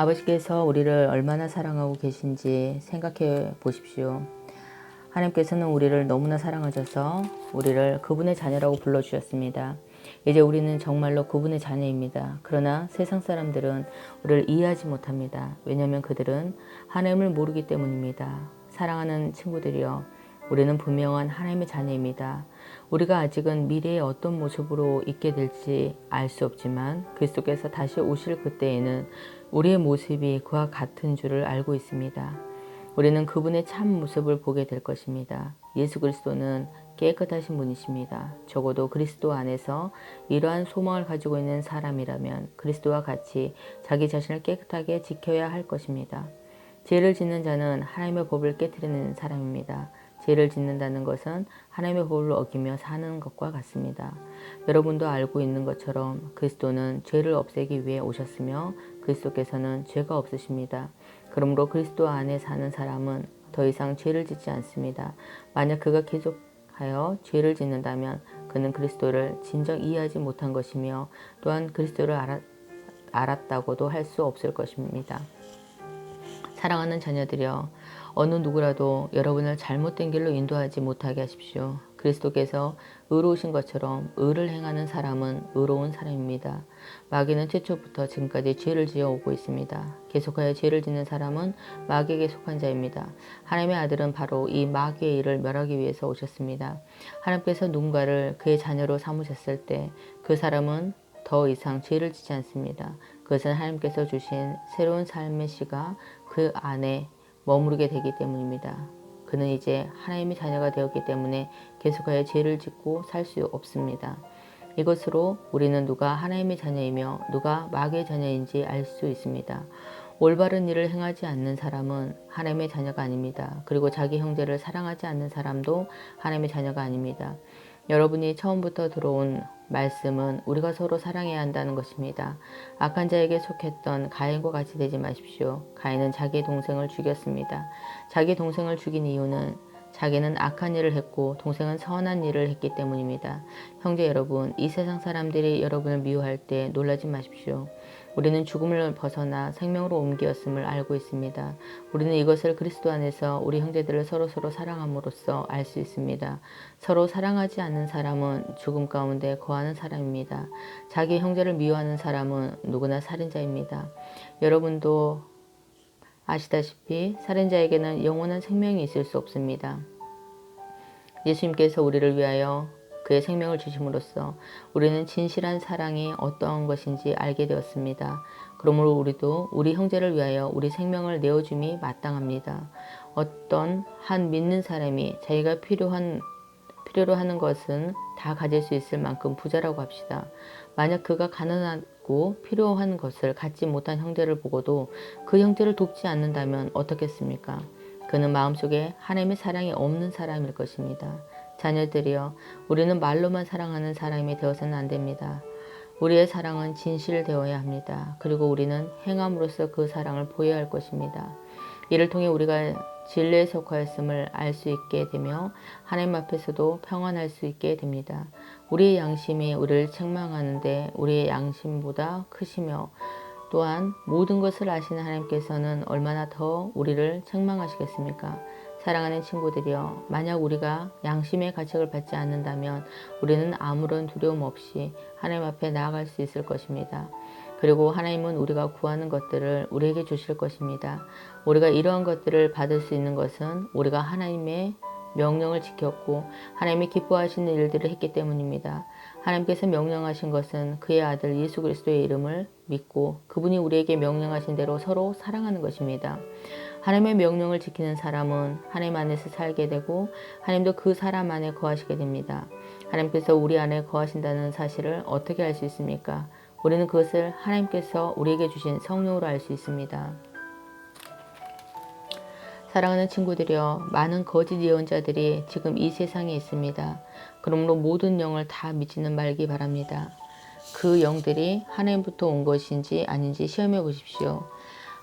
아버지께서 우리를 얼마나 사랑하고 계신지 생각해 보십시오. 하나님께서는 우리를 너무나 사랑하셔서 우리를 그분의 자녀라고 불러주셨습니다. 이제 우리는 정말로 그분의 자녀입니다. 그러나 세상 사람들은 우리를 이해하지 못합니다. 왜냐하면 그들은 하나님을 모르기 때문입니다. 사랑하는 친구들이여, 우리는 분명한 하나님의 자녀입니다. 우리가 아직은 미래에 어떤 모습으로 있게 될지 알 수 없지만 그리스도께서 다시 오실 그때에는 우리의 모습이 그와 같은 줄을 알고 있습니다. 우리는 그분의 참 모습을 보게 될 것입니다. 예수 그리스도는 깨끗하신 분이십니다. 적어도 그리스도 안에서 이러한 소망을 가지고 있는 사람이라면 그리스도와 같이 자기 자신을 깨끗하게 지켜야 할 것입니다. 죄를 짓는 자는 하나님의 법을 깨트리는 사람입니다. 죄를 짓는다는 것은 하나님의 법을 어기며 사는 것과 같습니다. 여러분도 알고 있는 것처럼 그리스도는 죄를 없애기 위해 오셨으며 그리스도께서는 죄가 없으십니다. 그러므로 그리스도 안에 사는 사람은 더 이상 죄를 짓지 않습니다. 만약 그가 계속하여 죄를 짓는다면 그는 그리스도를 진정 이해하지 못한 것이며 또한 그리스도를 알았다고도 할 수 없을 것입니다. 사랑하는 자녀들이여, 어느 누구라도 여러분을 잘못된 길로 인도하지 못하게 하십시오. 그리스도께서 의로우신 것처럼 의를 행하는 사람은 의로운 사람입니다. 마귀는 최초부터 지금까지 죄를 지어 오고 있습니다. 계속하여 죄를 짓는 사람은 마귀에게 속한 자입니다. 하나님의 아들은 바로 이 마귀의 일을 멸하기 위해서 오셨습니다. 하나님께서 누군가를 그의 자녀로 삼으셨을 때 그 사람은 더 이상 죄를 짓지 않습니다. 그것은 하나님께서 주신 새로운 삶의 씨가 그 안에 머무르게 되기 때문입니다. 그는 이제 하나님의 자녀가 되었기 때문에 계속하여 죄를 짓고 살 수 없습니다. 이것으로 우리는 누가 하나님의 자녀이며 누가 마귀의 자녀인지 알 수 있습니다. 올바른 일을 행하지 않는 사람은 하나님의 자녀가 아닙니다. 그리고 자기 형제를 사랑하지 않는 사람도 하나님의 자녀가 아닙니다. 여러분이 처음부터 들어온 말씀은 우리가 서로 사랑해야 한다는 것입니다. 악한 자에게 속했던 가인과 같이 되지 마십시오. 가인은 자기 동생을 죽였습니다. 자기 동생을 죽인 이유는 자기는 악한 일을 했고 동생은 선한 일을 했기 때문입니다. 형제 여러분, 이 세상 사람들이 여러분을 미워할 때 놀라지 마십시오. 우리는 죽음을 벗어나 생명으로 옮기었음을 알고 있습니다. 우리는 이것을 그리스도 안에서 우리 형제들을 서로서로 사랑함으로써 알 수 있습니다. 서로 사랑하지 않는 사람은 죽음 가운데 거하는 사람입니다. 자기 형제를 미워하는 사람은 누구나 살인자입니다. 여러분도 아시다시피 살인자에게는 영원한 생명이 있을 수 없습니다. 예수님께서 우리를 위하여 그의 생명을 주심으로써 우리는 진실한 사랑이 어떠한 것인지 알게 되었습니다. 그러므로 우리도 우리 형제를 위하여 우리 생명을 내어줌이 마땅합니다. 어떤 한 믿는 사람이 자기가 필요로 하는 것은 다 가질 수 있을 만큼 부자라고 합시다. 만약 그가 가난하고 필요한 것을 갖지 못한 형제를 보고도 그 형제를 돕지 않는다면 어떻겠습니까? 그는 마음속에 하나님의 사랑이 없는 사람일 것입니다. 자녀들이여, 우리는 말로만 사랑하는 사람이 되어서는 안 됩니다. 우리의 사랑은 진실되어야 합니다. 그리고 우리는 행함으로써 그 사랑을 보여야 할 것입니다. 이를 통해 우리가 진리에 속하였음을 알 수 있게 되며 하나님 앞에서도 평안할 수 있게 됩니다. 우리의 양심이 우리를 책망하는데 우리의 양심보다 크시며 또한 모든 것을 아시는 하나님께서는 얼마나 더 우리를 책망하시겠습니까? 사랑하는 친구들이여, 만약 우리가 양심의 가책을 받지 않는다면 우리는 아무런 두려움 없이 하나님 앞에 나아갈 수 있을 것입니다. 그리고 하나님은 우리가 구하는 것들을 우리에게 주실 것입니다. 우리가 이러한 것들을 받을 수 있는 것은 우리가 하나님의 명령을 지켰고 하나님이 기뻐하시는 일들을 했기 때문입니다. 하나님께서 명령하신 것은 그의 아들 예수 그리스도의 이름을 믿고 그분이 우리에게 명령하신 대로 서로 사랑하는 것입니다. 하나님의 명령을 지키는 사람은 하나님 안에서 살게 되고 하나님도 그 사람 안에 거하시게 됩니다. 하나님께서 우리 안에 거하신다는 사실을 어떻게 알 수 있습니까? 우리는 그것을 하나님께서 우리에게 주신 성령으로 알 수 있습니다. 사랑하는 친구들이여, 많은 거짓 예언자들이 지금 이 세상에 있습니다. 그러므로 모든 영을 다 믿지는 말기 바랍니다. 그 영들이 하나님부터 온 것인지 아닌지 시험해 보십시오.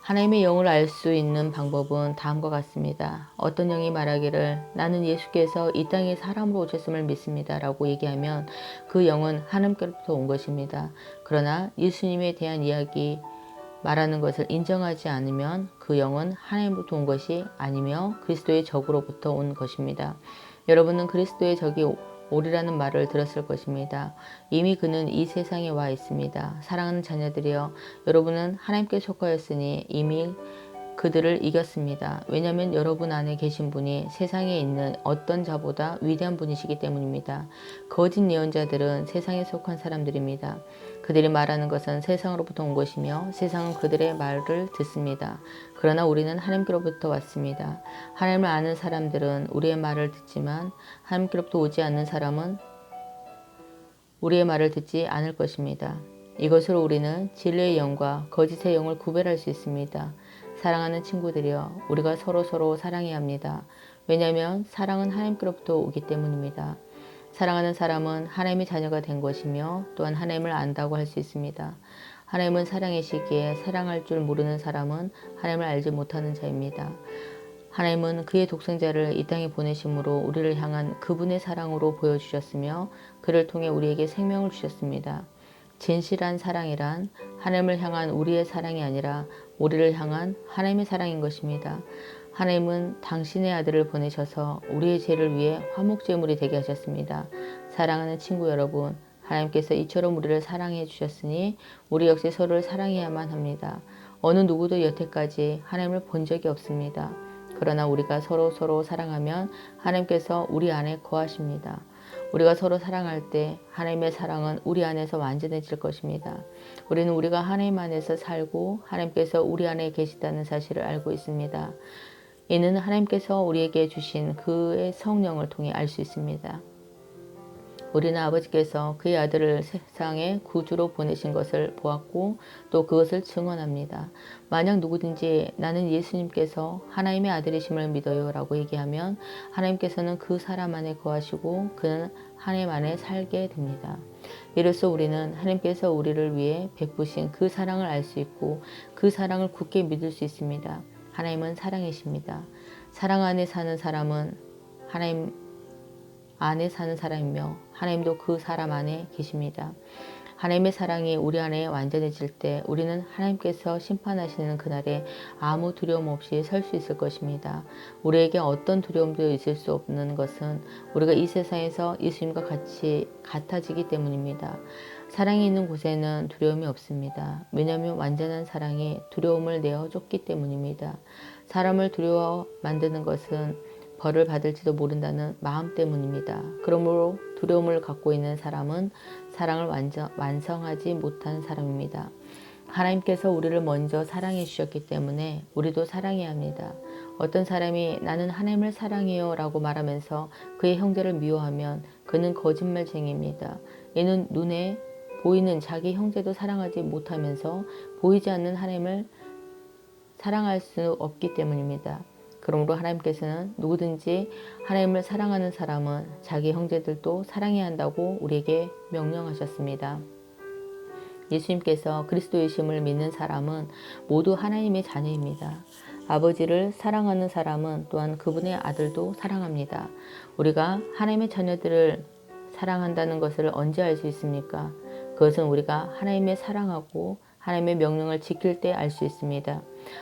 하나님의 영을 알 수 있는 방법은 다음과 같습니다. 어떤 영이 말하기를 나는 예수께서 이 땅에 사람으로 오셨음을 믿습니다 라고 얘기하면 그 영은 하나님께로부터 온 것입니다. 그러나 예수님에 대한 이야기 말하는 것을 인정하지 않으면 그 영은 하나님으로부터 온 것이 아니며 그리스도의 적으로부터 온 것입니다. 여러분은 그리스도의 적이 오리라는 말을 들었을 것입니다. 이미 그는 이 세상에 와 있습니다. 사랑하는 자녀들이여, 여러분은 하나님께 속하였으니 이미 그들을 이겼습니다. 왜냐하면 여러분 안에 계신 분이 세상에 있는 어떤 자보다 위대한 분이시기 때문입니다. 거짓 예언자들은 세상에 속한 사람들입니다. 그들이 말하는 것은 세상으로부터 온 것이며 세상은 그들의 말을 듣습니다. 그러나 우리는 하나님께로부터 왔습니다. 하나님을 아는 사람들은 우리의 말을 듣지만 하나님께로부터 오지 않는 사람은 우리의 말을 듣지 않을 것입니다. 이것으로 우리는 진리의 영과 거짓의 영을 구별할 수 있습니다. 사랑하는 친구들이여, 우리가 서로 사랑해야 합니다. 왜냐하면 사랑은 하나님께로부터 오기 때문입니다. 사랑하는 사람은 하나님의 자녀가 된 것이며 또한 하나님을 안다고 할 수 있습니다. 하나님은 사랑이시기에 사랑할 줄 모르는 사람은 하나님을 알지 못하는 자입니다. 하나님은 그의 독생자를 이 땅에 보내심으로 우리를 향한 그분의 사랑으로 보여주셨으며 그를 통해 우리에게 생명을 주셨습니다. 진실한 사랑이란 하나님을 향한 우리의 사랑이 아니라 우리를 향한 하나님의 사랑인 것입니다. 하나님은 당신의 아들을 보내셔서 우리의 죄를 위해 화목제물이 되게 하셨습니다. 사랑하는 친구 여러분, 하나님께서 이처럼 우리를 사랑해 주셨으니 우리 역시 서로를 사랑해야만 합니다. 어느 누구도 여태까지 하나님을 본 적이 없습니다. 그러나 우리가 서로 사랑하면 하나님께서 우리 안에 거하십니다. 우리가 서로 사랑할 때 하나님의 사랑은 우리 안에서 완전해질 것입니다. 우리는 우리가 하나님 안에서 살고 하나님께서 우리 안에 계시다는 사실을 알고 있습니다. 이는 하나님께서 우리에게 주신 그의 성령을 통해 알 수 있습니다. 우리는 아버지께서 그의 아들을 세상에 구주로 보내신 것을 보았고 또 그것을 증언합니다. 만약 누구든지 나는 예수님께서 하나님의 아들이심을 믿어요 라고 얘기하면 하나님께서는 그 사람 안에 거하시고 그는 하나님 안에 살게 됩니다. 이로써 우리는 하나님께서 우리를 위해 베푸신 그 사랑을 알 수 있고 그 사랑을 굳게 믿을 수 있습니다. 하나님은 사랑이십니다. 사랑 안에 사는 사람은 하나님 안에 사는 사람이며 하나님도 그 사람 안에 계십니다. 하나님의 사랑이 우리 안에 완전해질 때 우리는 하나님께서 심판하시는 그날에 아무 두려움 없이 설 수 있을 것입니다. 우리에게 어떤 두려움도 있을 수 없는 것은 우리가 이 세상에서 예수님과 같이 같아지기 때문입니다. 사랑이 있는 곳에는 두려움이 없습니다. 왜냐하면 완전한 사랑이 두려움을 내어 쫓기 때문입니다. 사람을 두려워 만드는 것은 벌을 받을지도 모른다는 마음 때문입니다. 그러므로 두려움을 갖고 있는 사람은 사랑을 완성하지 못한 사람입니다. 하나님께서 우리를 먼저 사랑해 주셨기 때문에 우리도 사랑해야 합니다. 어떤 사람이 나는 하나님을 사랑해요 라고 말하면서 그의 형제를 미워하면 그는 거짓말쟁이입니다. 이는 눈에 보이는 자기 형제도 사랑하지 못하면서 보이지 않는 하나님을 사랑할 수 없기 때문입니다. 그러므로 하나님께서는 누구든지 하나님을 사랑하는 사람은 자기 형제들도 사랑해야 한다고 우리에게 명령하셨습니다. 예수님께서 그리스도이심을 믿는 사람은 모두 하나님의 자녀입니다. 아버지를 사랑하는 사람은 또한 그분의 아들도 사랑합니다. 우리가 하나님의 자녀들을 사랑한다는 것을 언제 알 수 있습니까? 그것은 우리가 하나님의 사랑하고 하나님의 명령을 지킬 때 알 수 있습니다.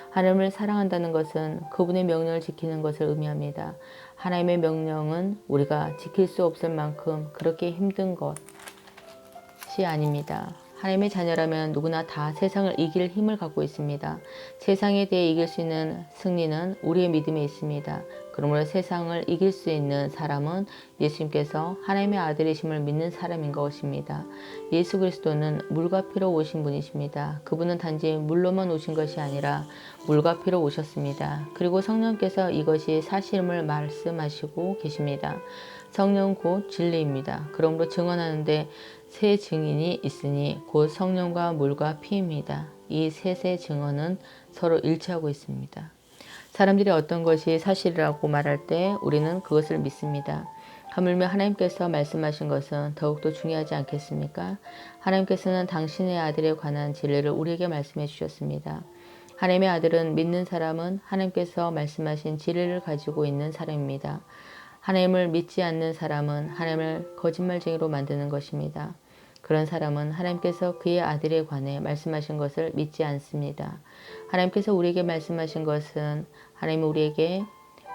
하나님을 사랑한다는 것은 그분의 명령을 지키는 것을 의미합니다. 하나님의 명령은 우리가 지킬 수 없을 만큼 그렇게 힘든 것이 아닙니다. 하나님의 자녀라면 누구나 다 세상을 이길 힘을 갖고 있습니다. 세상에 대해 이길 수 있는 승리는 우리의 믿음에 있습니다. 그러므로 세상을 이길 수 있는 사람은 예수님께서 하나님의 아들이심을 믿는 사람인 것입니다. 예수 그리스도는 물과 피로 오신 분이십니다. 그분은 단지 물로만 오신 것이 아니라 물과 피로 오셨습니다. 그리고 성령께서 이것이 사실임을 말씀하시고 계십니다. 성령은 곧 진리입니다. 그러므로 증언하는데 세 증인이 있으니 곧 성령과 물과 피입니다. 이 셋의 증언은 서로 일치하고 있습니다. 사람들이 어떤 것이 사실이라고 말할 때 우리는 그것을 믿습니다. 하물며 하나님께서 말씀하신 것은 더욱더 중요하지 않겠습니까? 하나님께서는 당신의 아들에 관한 진리를 우리에게 말씀해 주셨습니다. 하나님의 아들은 믿는 사람은 하나님께서 말씀하신 진리를 가지고 있는 사람입니다. 하나님을 믿지 않는 사람은 하나님을 거짓말쟁이로 만드는 것입니다. 그런 사람은 하나님께서 그의 아들에 관해 말씀하신 것을 믿지 않습니다. 하나님께서 우리에게 말씀하신 것은 하나님이 우리에게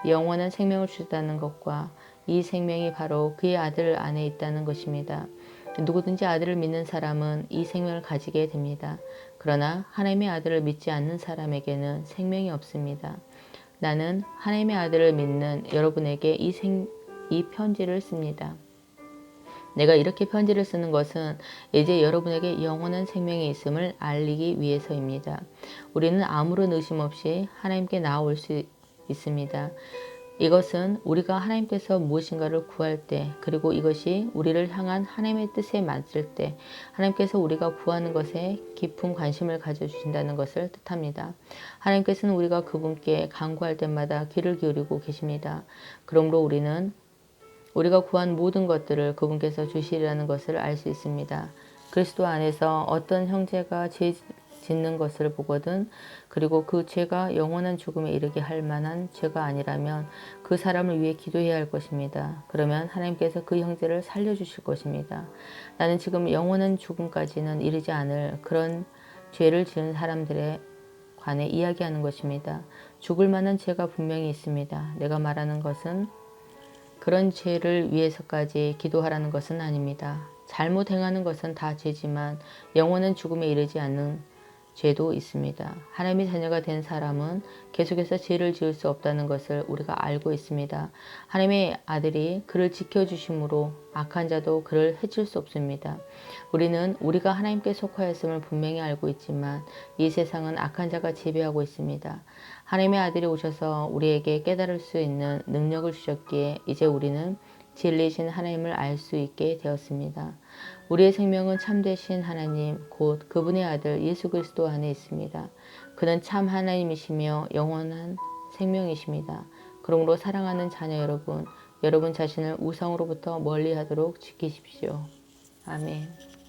영원한 생명을 주셨다는 것과 이 생명이 바로 그의 아들 안에 있다는 것입니다. 누구든지 아들을 믿는 사람은 이 생명을 가지게 됩니다. 그러나 하나님의 아들을 믿지 않는 사람에게는 생명이 없습니다. 나는 하나님의 아들을 믿는 여러분에게 이 편지를 씁니다. 내가 이렇게 편지를 쓰는 것은 이제 여러분에게 영원한 생명이 있음을 알리기 위해서입니다. 우리는 아무런 의심 없이 하나님께 나아올 수 있습니다. 이것은 우리가 하나님께서 무엇인가를 구할 때, 그리고 이것이 우리를 향한 하나님의 뜻에 맞을 때 하나님께서 우리가 구하는 것에 깊은 관심을 가져주신다는 것을 뜻합니다. 하나님께서는 우리가 그분께 간구할 때마다 귀를 기울이고 계십니다. 그러므로 우리는 우리가 구한 모든 것들을 그분께서 주시리라는 것을 알 수 있습니다. 그리스도 안에서 어떤 형제가 죄 짓는 것을 보거든 그리고 그 죄가 영원한 죽음에 이르게 할 만한 죄가 아니라면 그 사람을 위해 기도해야 할 것입니다. 그러면 하나님께서 그 형제를 살려주실 것입니다. 나는 지금 영원한 죽음까지는 이르지 않을 그런 죄를 지은 사람들에 관해 이야기하는 것입니다. 죽을 만한 죄가 분명히 있습니다. 내가 말하는 것은 그런 죄를 위해서까지 기도하라는 것은 아닙니다. 잘못 행하는 것은 다 죄지만 영원한 죽음에 이르지 않는 죄도 있습니다. 하나님의 자녀가 된 사람은 계속해서 죄를 지을 수 없다는 것을 우리가 알고 있습니다. 하나님의 아들이 그를 지켜주심으로 악한 자도 그를 해칠 수 없습니다. 우리는 우리가 하나님께 속하였음을 분명히 알고 있지만 이 세상은 악한 자가 지배하고 있습니다. 하나님의 아들이 오셔서 우리에게 깨달을 수 있는 능력을 주셨기에 이제 우리는 진리이신 하나님을 알 수 있게 되었습니다. 우리의 생명은 참되신 하나님 곧 그분의 아들 예수 그리스도 안에 있습니다. 그는 참 하나님이시며 영원한 생명이십니다. 그러므로 사랑하는 자녀 여러분, 여러분 자신을 우상으로부터 멀리하도록 지키십시오. 아멘.